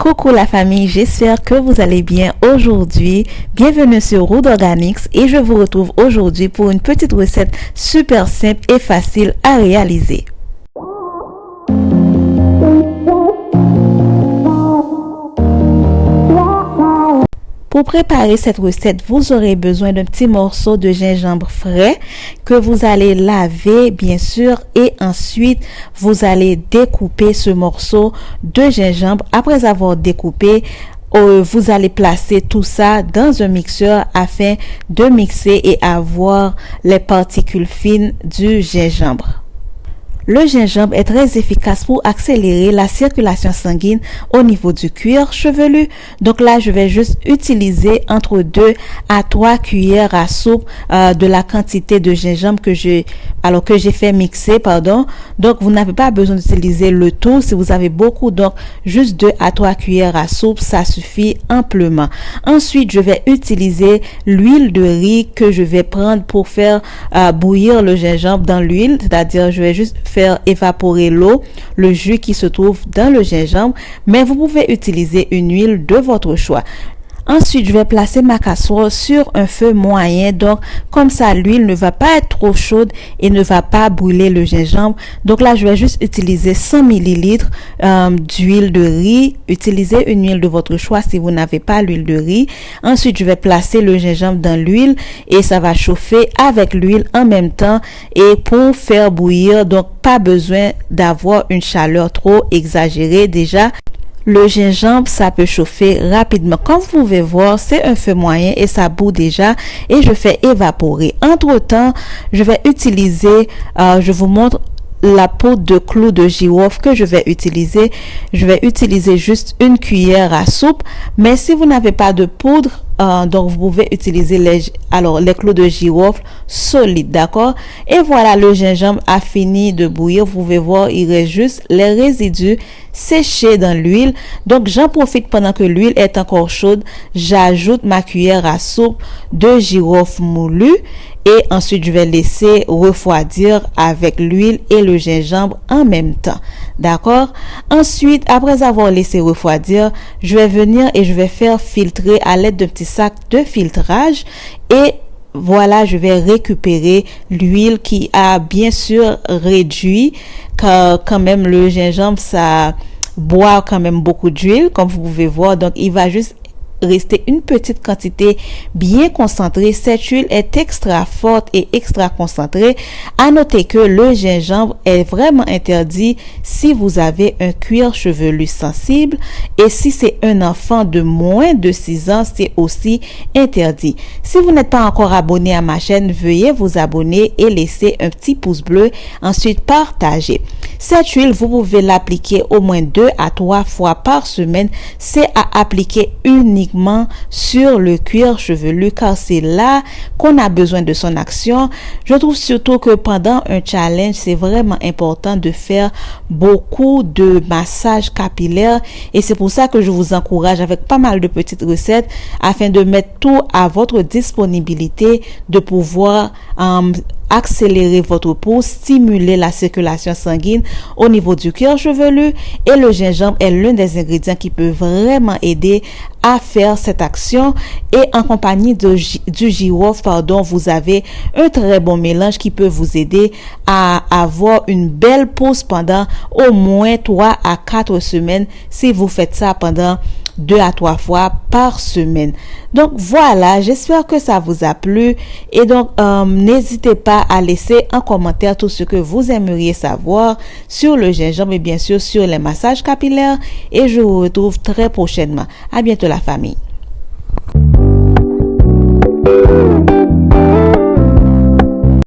Coucou la famille, j'espère que vous allez bien aujourd'hui. Bienvenue sur Root Organics et je vous retrouve aujourd'hui pour une petite recette super simple et facile à réaliser. Pour préparer cette recette, vous aurez besoin d'un petit morceau de gingembre frais que vous allez laver bien sûr et ensuite vous allez découper ce morceau de gingembre. Après avoir découpé, vous allez placer tout ça dans un mixeur afin de mixer et avoir les particules fines du gingembre. Le gingembre est très efficace pour accélérer la circulation sanguine au niveau du cuir chevelu. Donc là, je vais juste utiliser entre 2 à 3 cuillères à soupe de la quantité de gingembre que j'ai fait mixer, Donc vous n'avez pas besoin d'utiliser le tout si vous avez beaucoup. Donc juste 2 à 3 cuillères à soupe, ça suffit amplement. Ensuite, je vais utiliser l'huile de riz que je vais prendre pour faire bouillir le gingembre dans l'huile, c'est-à-dire je vais juste faire évaporer l'eau, le jus qui se trouve dans le gingembre, mais vous pouvez utiliser une huile de votre choix. Ensuite, je vais placer ma casserole sur un feu moyen, donc comme ça l'huile ne va pas être trop chaude et ne va pas brûler le gingembre. Donc là, je vais juste utiliser 100 ml d'huile de riz. Utilisez une huile de votre choix si vous n'avez pas l'huile de riz. Ensuite, je vais placer le gingembre dans l'huile et ça va chauffer avec l'huile en même temps et pour faire bouillir, donc pas besoin d'avoir une chaleur trop exagérée déjà. Le gingembre, ça peut chauffer rapidement. Comme vous pouvez voir, c'est un feu moyen et ça bout déjà et je fais évaporer. Entre-temps, je vais utiliser, je vous montre la poudre de clou de girofle que je vais utiliser. Je vais utiliser juste une cuillère à soupe, mais si vous n'avez pas de poudre, donc vous pouvez utiliser les clous de girofle solides, d'accord? Et voilà, le gingembre a fini de bouillir. Vous pouvez voir, il reste juste les résidus séchés dans l'huile. Donc j'en profite pendant que l'huile est encore chaude. J'ajoute ma cuillère à soupe de girofle moulu et ensuite je vais laisser refroidir avec l'huile et le gingembre en même temps. D'accord? Ensuite, après avoir laissé refroidir, je vais venir et je vais faire filtrer à l'aide d'un petit sac de filtrage et voilà, je vais récupérer l'huile qui a bien sûr réduit car quand même le gingembre ça boit quand même beaucoup d'huile comme vous pouvez voir, donc il va juste rester une petite quantité bien concentrée. Cette huile est extra forte et extra concentrée. À noter que le gingembre est vraiment interdit si vous avez un cuir chevelu sensible et si c'est un enfant de moins de 6 ans, c'est aussi interdit. Si vous n'êtes pas encore abonné à ma chaîne, veuillez vous abonner et laisser un petit pouce bleu. Ensuite, partagez. Cette huile, vous pouvez l'appliquer au moins 2 à 3 fois par semaine. C'est à appliquer uniquement sur le cuir chevelu car c'est là qu'on a besoin de son action. Je trouve surtout que pendant un challenge, c'est vraiment important de faire beaucoup de massage capillaire et c'est pour ça que je vous encourage avec pas mal de petites recettes afin de mettre tout à votre disponibilité, de pouvoir accélérer votre peau, stimuler la circulation sanguine au niveau du cuir chevelu et le gingembre est l'un des ingrédients qui peut vraiment aider à faire cette action et en compagnie du girofle, vous avez un très bon mélange qui peut vous aider à avoir une belle pause pendant au moins 3 à 4 semaines si vous faites ça pendant 2 à 3 fois par semaine. Donc voilà, j'espère que ça vous a plu et donc n'hésitez pas à laisser en commentaire tout ce que vous aimeriez savoir sur le gingembre et bien sûr sur les massages capillaires et je vous retrouve très prochainement. À bientôt la famille.